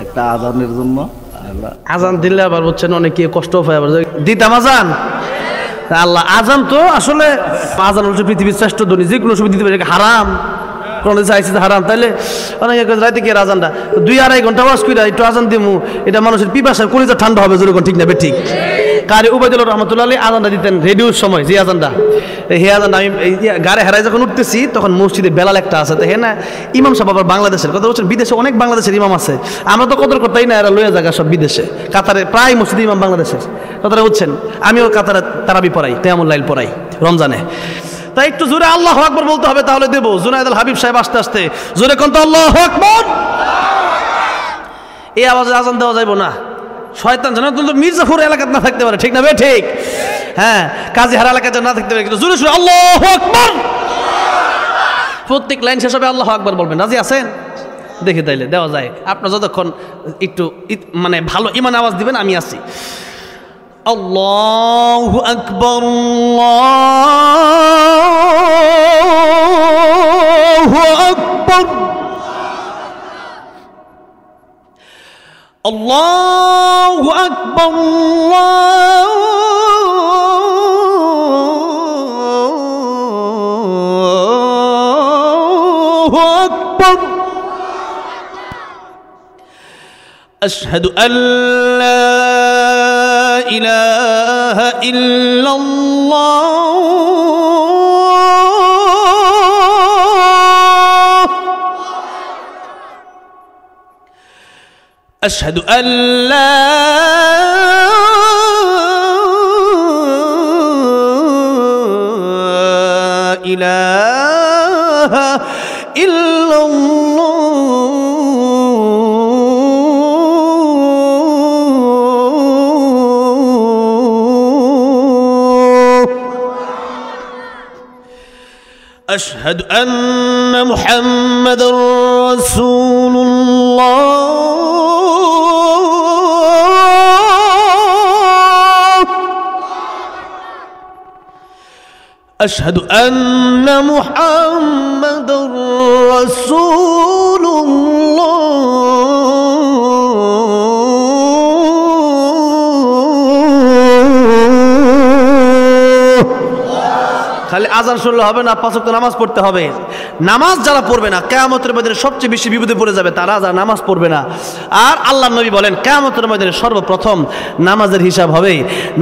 একটা আজানের জন্য আজান দিলে আবার বলছেন অনেকে কষ্ট পায়, আবার দিতাম আজান। আল্লাহ আজান তো আসলে আজান হচ্ছে পৃথিবীর শ্রেষ্ঠ ধ্বনি, যে কোনো সময় দিতে পারে। হারাম কোনো চাইছে হারাম, তাইলে অনেকে রাইতে কি আজানটা 2-2.5 ঘন্টা ওয়াজ করে একটু আজান দিমু, এটা মানুষের পিপাসার কলিজা ঠান্ডা হবে যেরকম, ঠিক না? ঠিক। কারি উবাইদুল্লাহ রহমতুল্লাহ আলী আজানটা দিতেন রেডিওর সময়, যে আজানটা, হে আজানটা আমি গাড়ি হেরাই যখন উঠতেছি তখন মসজিদে বেলাল একটা আছে, তো হ্যাঁ না ইমাম সাহেব আবার বাংলাদেশের কথা বলছেন, বিদেশে অনেক বাংলাদেশের ইমাম আছে, আমরা তো কদর করতেই না, এরা লইয়া জায়গা সব বিদেশে, কাতারে প্রায় মসজিদে ইমাম বাংলাদেশের, কথাটা বুঝছেন। আমিও কাতারে তারাবি পড়াই, তেয়ামুল লাইল পড়াই রমজানে। তাই একটু জোরে আল্লাহু আকবার বলতে হবে, তাহলে দেবো। জুনায়েদ আল হাবিব সাহেব আস্তে আস্তে জোরে কোন তো আল্লাহু আকবার, এই আওয়াজে আজান দেওয়া যাইব না। শয়তান যেন মির্জাপুর এলাকাতে না থাকতে পারে, ঠিক না? ঠিক। হ্যাঁ, কাজীহারা এলাকাতে না থাকতে পারে, কিন্তু জোরে জোরে আল্লাহু আকবার, প্রত্যেক লাইন শেষ হবে আল্লাহু আকবার বলবেন। রাজি আছেন? দেখে তাইলে দেওয়া যায়। আপনার যতক্ষণ একটু মানে ভালো ইমান আওয়াজ দিবেন, আমি আছি। আল্লাহু আকবার, আল্লাহু আকবার, আল্লাহু আকবার, আল্লাহু আকবার। আশহাদু আল্লা ইলাহা ইল্লাল্লাহ, আশহাদু আল্লা ইলাহা ইল্লাল্লাহ, أشهد أن محمدًا رسول الله، أشهد أن محمدًا رسول الله। খালি আজান শুনলে হবে না, 5 ওয়াক্ত নামাজ পড়তে হবে। নামাজ যারা পড়বে না কিয়ামতের ময়দানে সবচেয়ে বেশি বিপদে পড়ে যাবে তারা, যারা নামাজ পড়বে না। আর আল্লাহর নবী বলেন কিয়ামতের ময়দানে সর্বপ্রথম নামাজের হিসাব হবে।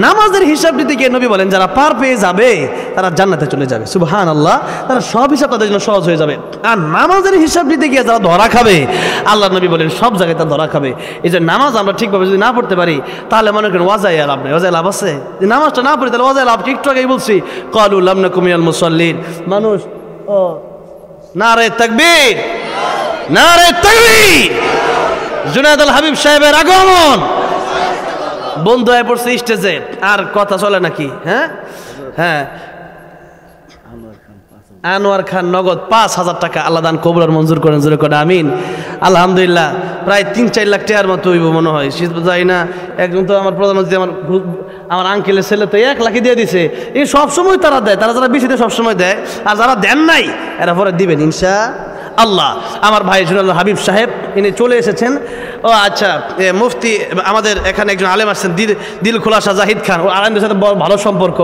নামাজের হিসাব দিতে গিয়ে নবী বলেন যারা পার পেয়ে যাবে তারা জান্নাতে চলে যাবে। সুবহানাল্লাহ, তারা সব হিসাব তাদের জন্য সহজ হয়ে যাবে। আর নামাজের হিসাব দিতে গিয়ে যারা ধরা খাবে, আল্লাহর নবী বলেন সব জায়গায় তারা ধরা খাবে। এই যে নামাজ আমরা ঠিকভাবে যদি না পড়তে পারি তাহলে মনে করেন ওয়াজায় লাভ নেই। ওয়াজায় লাভ আছে? নামাজটা না পড়ি তাহলে ওয়াজায় লাভ কি? একটু আগেই বলছি ক্বালু লাম নাকু মিনাল মুসাল্লিন। মানুষ ও নারে তাকবীর, নারে তাকবীর। জুনায়েদ আল হাবিব সাহেবের আগমন, বন্ধু হয়ে পড়ছে স্টেজে, আর কথা চলে নাকি? হ্যাঁ হ্যাঁ, আনোয়ার খান নগদ 5,000 টাকা আল্লাহ দান কবুল আর মঞ্জুর করেন, জোরে করে আমিন। আলহামদুলিল্লাহ, প্রায় 3-4 লাখ টাকার মতো হইব মনে হয়, শীত যাই না। একজন তো আমার প্রধানমন্ত্রী আমার আঙ্কেলের ছেলে তো 1 লাখই দিয়ে দিছে। এই সবসময় তারা দেয়, তারা যারা বেশি দেয় সবসময় দেয়, আর যারা দেন নাই এরা পরে দিবেন ইনশাআল্লাহ। আমার ভাই জুনায়েদ আল হাবিব সাহেব ইনি চলে এসেছেন। ও আচ্ছা, মুফতি আমাদের এখানে একজন আলেম আসছেন, দিল খোলাসা জাহিদ খান, ও আলেমদের সাথে ভালো সম্পর্ক।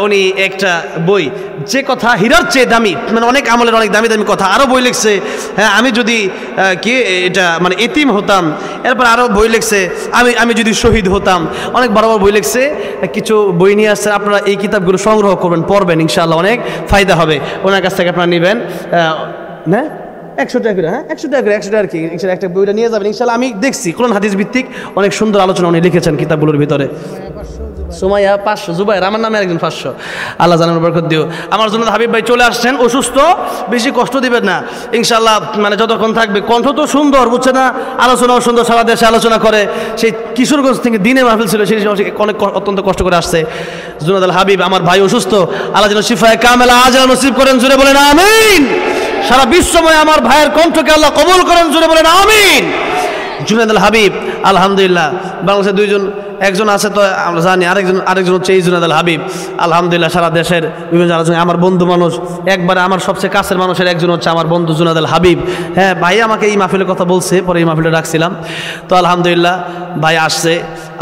উনি একটা বই, যে কথা হীরার চেয়ে দামি, মানে অনেক আমলের অনেক দামি দামি কথা, আরও বই লিখছে। হ্যাঁ, আমি যদি কি এটা মানে এতিম হতাম, এরপর আরও বই লিখছে আমি যদি শহীদ হতাম, অনেক বড় বড় বই লিখছে। কিছু বই নিয়ে আসছেন, আপনারা এই কিতাবগুলো সংগ্রহ করবেন, পড়বেন, ইনশাআল্লাহ অনেক ফায়দা হবে। ওনার কাছ থেকে আপনারা নেবেন না 100 টাকা করে। হ্যাঁ, 100 টাকা করে, 100 টাকা আর কি, একটা বইটা নিয়ে যাবেন ইনশাআল্লাহ। আমি দেখছি কোরআন হাদিস ভিত্তিক অনেক সুন্দর আলোচনা উনি লিখেছেন কিতাবগুলোর ভিতরে। সুমাইয়া 500, জুবাইর আমার নামে একজন 500। আল্লাহ জানার বরকত দিও। আমার জন্য হাবিব ভাই চলে আসছেন, অসুস্থ, বেশি কষ্ট দিবেন না ইনশাআল্লাহ। মানে যতক্ষণ থাকবে, কণ্ঠ তো সুন্দর, বুঝছে না? আলোচনাও সুন্দর, সারা দেশে আলোচনা করে। সেই কিশোরগঞ্জ থেকে দিনে মাহফিল ছিল, সেই অনেক অত্যন্ত কষ্ট করে আসছে। জুনায়েদ আল হাবিব আমার ভাই অসুস্থ, আল্লাহ যেন শিফায়ে কামেলা আজলা নসিব করেন, জোরে বলেন আমিন। সারা বিশ্বময় আমার ভাইয়ের কণ্ঠকে আল্লাহ কবুল করেন, জোরে বলেন আমিন। জুনায়েদ আল হাবিব আলহামদুলিল্লাহ বাংলাদেশের 2 জন একজন আছে তো আমরা জানি, আরেকজন হচ্ছে এই জুনাদ আল হাবিব। আলহামদুলিল্লাহ সারা দেশের বিভিন্ন জায়গায় আমার বন্ধু মানুষ, একবারে আমার সবচেয়ে কাছের মানুষের একজন হচ্ছে আমার বন্ধু জুনাদ আল হাবিব। হ্যাঁ, ভাই আমাকে এই মাহফিলের কথা বলছে, পরে এই মাহফিলে রাখছিলাম। তো আলহামদুলিল্লাহ ভাই আসছে,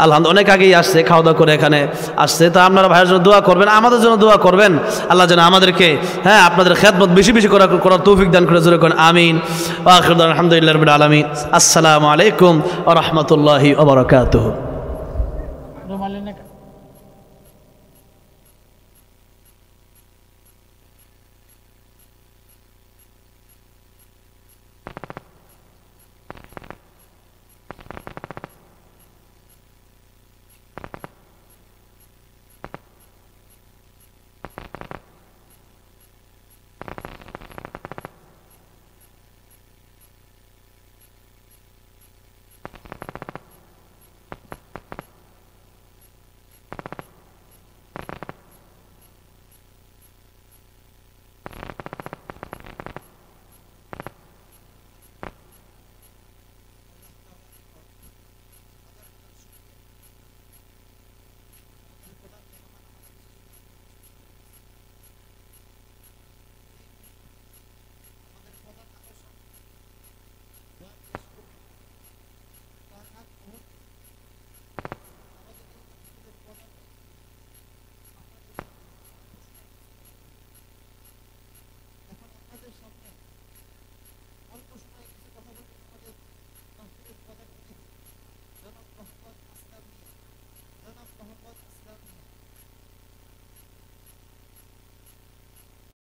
আলহামদুলিল্লাহ অনেক আগেই আসছে, খাওয়া দাওয়া করে এখানে আসছে। তো আপনারা ভাইয়ের জন্য দোয়া করবেন, আমাদের জন্য দোয়া করবেন, আল্লাহ যেন আমাদেরকে হ্যাঁ আপনাদের খেদমত বেশি বেশি করার তৌফিক দান করে, জোরে করেন আমিন। আলহামদুলিল্লাহ রাব্বিল আলামিন। আসসালামু আলাইকুম ওয়া রাহমাতুল্লাহি ওয়া বারাকাতুহু।